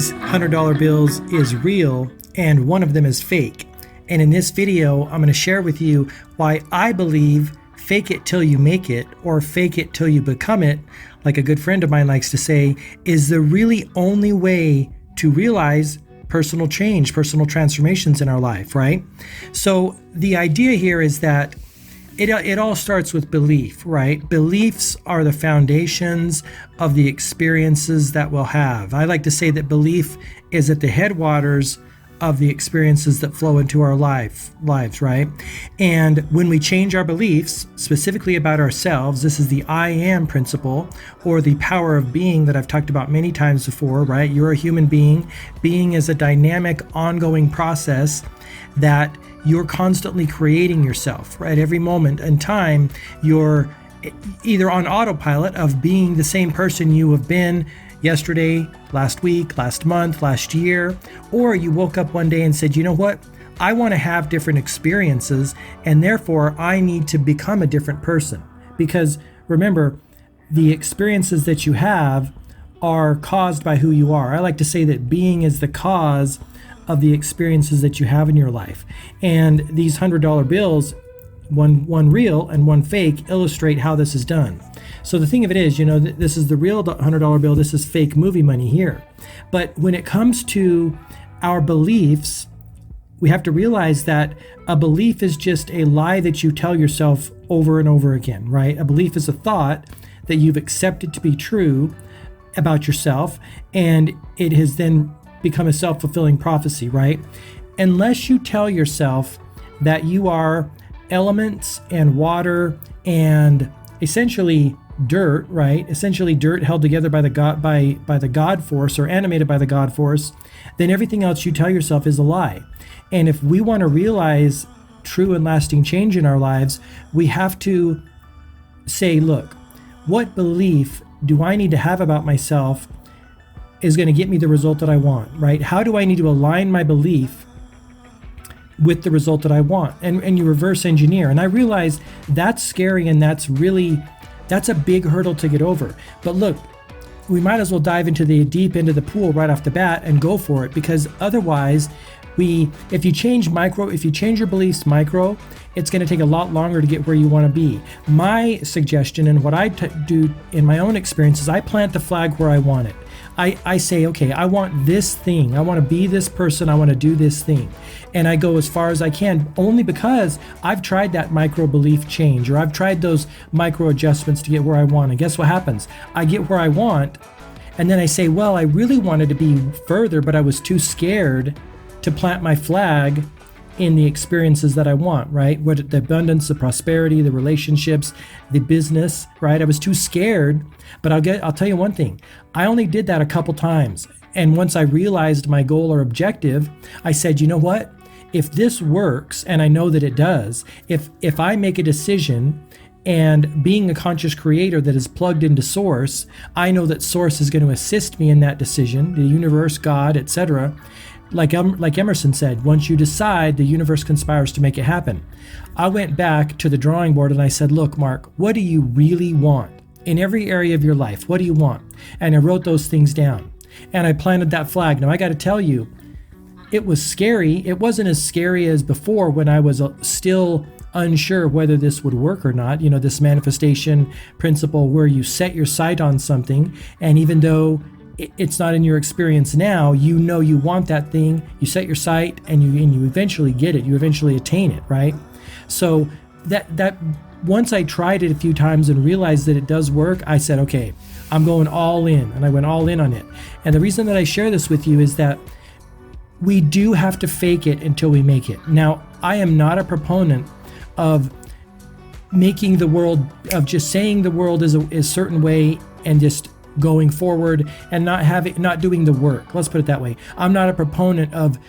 these $100 bills is real and one of them is fake. And in this video, I'm going to share with you why I believe fake it till you make it, or fake it till you become it, like a good friend of mine likes to say, is the really only way to realize personal change, personal transformations in our life, right? So the idea here is that it all starts with belief, right? Beliefs are the foundations of the experiences that we'll have. I like to say that belief is at the headwaters of the experiences that flow into our lives, right? And when we change our beliefs, specifically about ourselves, this is the I am principle, or the power of being that I've talked about many times before, right? You're a human being. Being is a dynamic, ongoing process that you're constantly creating yourself, right? Every moment in time, you're either on autopilot of being the same person you have been yesterday, last week, last month, last year, or you woke up one day and said, you know what? I want to have different experiences, and therefore I need to become a different person. Because remember, the experiences that you have are caused by who you are. I like to say that being is the cause of the experiences that you have in your life. And these $100 bills, one real and one fake, illustrate how this is done. So the thing of it is, this is the real $100 bill, this is fake movie money here. But when it comes to our beliefs, we have to realize that a belief is just a lie that you tell yourself over and over again, right? A belief is a thought that you've accepted to be true about yourself, and it has then become a self-fulfilling prophecy, right? Unless you tell yourself that you are elements and water and essentially dirt, right? Essentially dirt held together by the God force, or animated by the God force, then everything else you tell yourself is a lie. And if we want to realize true and lasting change in our lives, we have to say, look, what belief do I need to have about myself is going to get me the result that I want, right? How do I need to align my belief with the result that I want? And you reverse engineer. And I realize that's scary, and that's a big hurdle to get over. But look, we might as well dive into the deep end of the pool right off the bat and go for it, because otherwise if you change your beliefs micro, it's going to take a lot longer to get where you want to be. My suggestion, and what I do in my own experience, is I plant the flag where I want it. I say, okay, I want this thing. I want to be this person. I want to do this thing. And I go as far as I can, only because I've tried that micro belief change, or I've tried those micro adjustments to get where I want. And guess what happens? I get where I want, and then I say, well, I really wanted to be further, but I was too scared to plant my flag in the experiences that I want, right? What the abundance, the prosperity, the relationships, the business, right? I was too scared, but I'll tell you one thing. I only did that a couple times. And once I realized my goal or objective, I said, you know what? If this works, and I know that it does, if I make a decision, and being a conscious creator that is plugged into source, I know that source is going to assist me in that decision, the universe, God, etc. Like Emerson said, once you decide, the universe conspires to make it happen. I went back to the drawing board and I said, look, Mark, what do you really want? In every area of your life, what do you want? And I wrote those things down. And I planted that flag. Now, I got to tell you, it was scary. It wasn't as scary as before, when I was still unsure whether this would work or not. This manifestation principle where you set your sight on something, and even though it's not in your experience now, you want that thing, you set your sight, and you eventually get it, you eventually attain it, right? So that once I tried it a few times and realized that it does work, I said, okay, I'm going all in, and I went all in on it. And the reason that I share this with you is that we do have to fake it until we make it. Not I am not a proponent of making the world, of just saying the world is a certain way and just going forward and not doing the work. Let's put it that way. I'm not a proponent of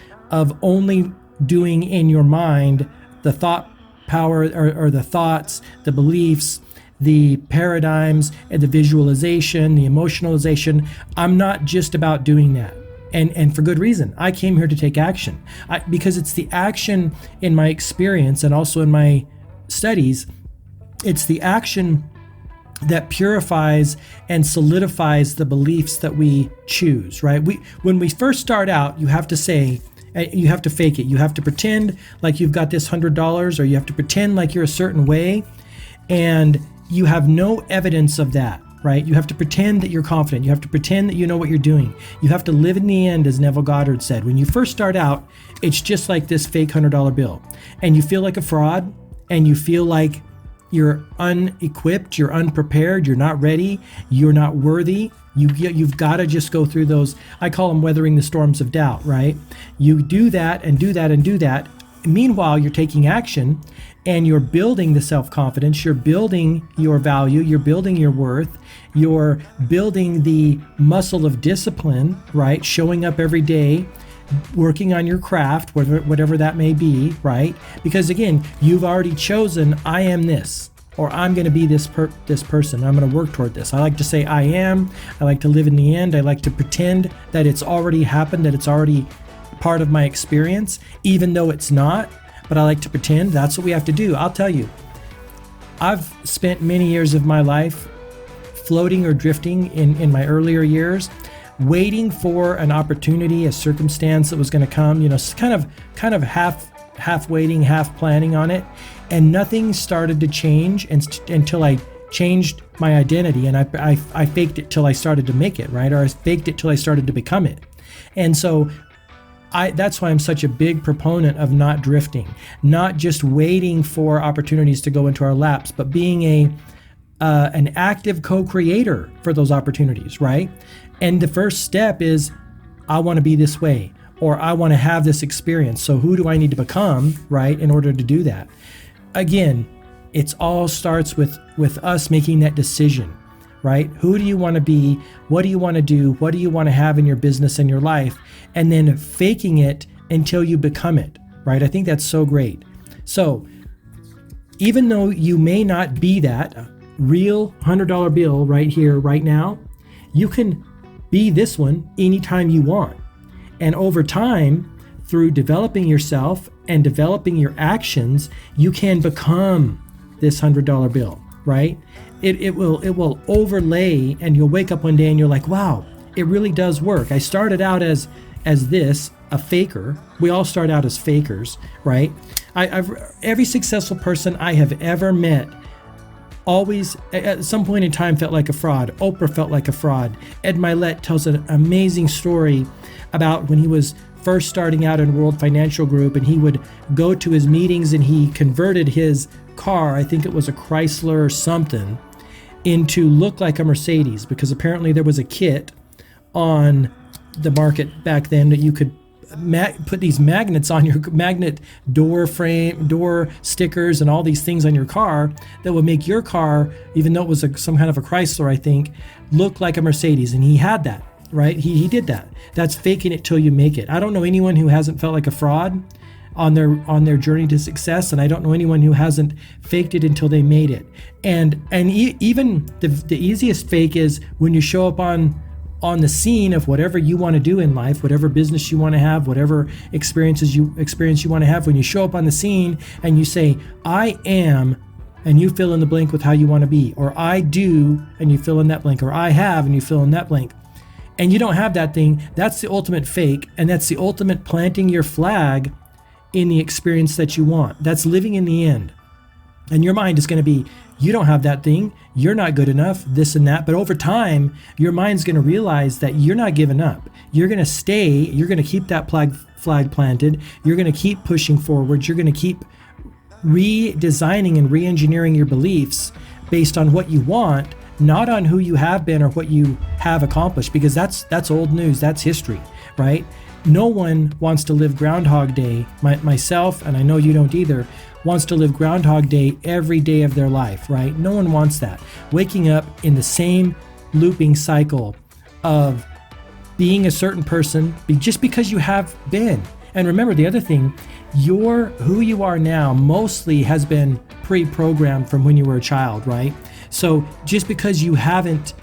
only doing in your mind the thought power, or the thoughts, the beliefs, the paradigms, and the visualization, the emotionalization. I'm not just about doing that. And for good reason. I came here to take action, because it's the action in my experience and also in my studies. It's the action that purifies and solidifies the beliefs that we choose, right? When we first start out, you have to fake it. You have to pretend like you've got this $100, or you have to pretend like you're a certain way, and you have no evidence of that, right? You have to pretend that you're confident. You have to pretend that you know what you're doing. You have to live in the end, as Neville Goddard said. When you first start out, it's just like this fake $100 bill, and you feel like a fraud, and you feel like you're unequipped, you're unprepared, you're not ready, you're not worthy. You've got to just go through those, I call them weathering the storms of doubt, right? You do that and do that and do that. Meanwhile, you're taking action and you're building the self-confidence, you're building your value, you're building your worth, you're building the muscle of discipline, right? Showing up every day, working on your craft, whatever that may be, right? Because again, you've already chosen, I am this, or I'm going to be this person. I'm going to work toward this. I like to say I am. I like to live in the end. I like to pretend that it's already happened, that it's already part of my experience, even though it's not. But I like to pretend. That's what we have to do. I'll tell you, I've spent many years of my life floating or drifting in my earlier years, waiting for an opportunity, a circumstance that was going to come, kind of half waiting, half planning on it. And nothing started to change until I changed my identity, and I faked it till I started to make it, right? Or I faked it till I started to become it. And so that's why I'm such a big proponent of not drifting, not just waiting for opportunities to go into our laps, but being an active co-creator for those opportunities, right? And the first step is, I want to be this way, or I want to have this experience. So who do I need to become, right, in order to do that? Again, it all starts with us making that decision, right? Who do you want to be? What do you want to do? What do you want to have in your business and your life? And then faking it until you become it, right? I think that's so great. So even though you may not be that real $100 bill right here, right now, you can be this one anytime you want. And over time, through developing yourself and developing your actions, you can become this $100 bill, right? It will overlay, and you'll wake up one day and you're like, wow, it really does work. I started out as a faker. We all start out as fakers, right? Every successful person I have ever met always at some point in time felt like a fraud. Oprah felt like a fraud. Ed Milet tells an amazing story about when he was first starting out in World Financial Group, and he would go to his meetings and he converted his car, I think it was a Chrysler or something, into look like a Mercedes, because apparently there was a kit on the market back then that you could put these magnets on your magnet door frame, door stickers, and all these things on your car that would make your car, even though it was some kind of a Chrysler, I think, look like a Mercedes. And he had that, right? He did that. That's faking it till you make it. I don't know anyone who hasn't felt like a fraud on their journey to success, and I don't know anyone who hasn't faked it until they made it. And even the easiest fake is when you show up on the scene of whatever you want to do in life, whatever business you want to have, whatever experience you want to have. When you show up on the scene and you say, I am, and you fill in the blank with how you want to be, or I do, and you fill in that blank, or I have, and you fill in that blank, and you don't have that thing, that's the ultimate fake, and that's the ultimate planting your flag in the experience that you want. That's living in the end. And your mind is going to be, you don't have that thing, you're not good enough, this and that. But over time, your mind's going to realize that you're not giving up. You're going to stay, you're going to keep that flag planted, you're going to keep pushing forward, you're going to keep redesigning and re-engineering your beliefs based on what you want, not on who you have been or what you have accomplished, because that's old news, that's history, right? No one wants to live Groundhog Day, myself, and I know you don't either, wants to live Groundhog Day every day of their life, right? No one wants that. Waking up in the same looping cycle of being a certain person just because you have been. And remember, the other thing, who you are now mostly has been pre-programmed from when you were a child, right? So just because you haven't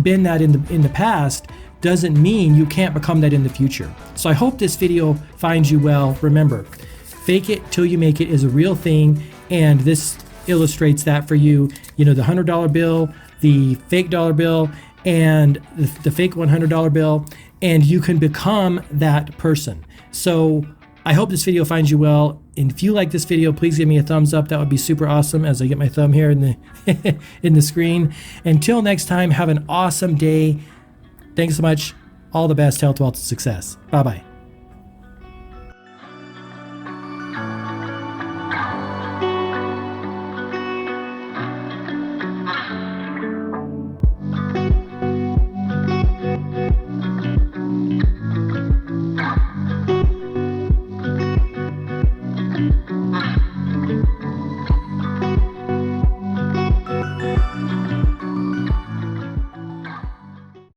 been that in the past doesn't mean you can't become that in the future. So I hope this video finds you well. Remember, fake it till you make it is a real thing, and this illustrates that for you. You know, the $100 bill, the fake dollar bill and the fake $100 bill, and you can become that person. So I hope this video finds you well. And if you like this video, please give me a thumbs up. That would be super awesome, as I get my thumb here in the in the screen. Until next time, have an awesome day. Thanks so much. All the best, health, wealth, and success. Bye-bye.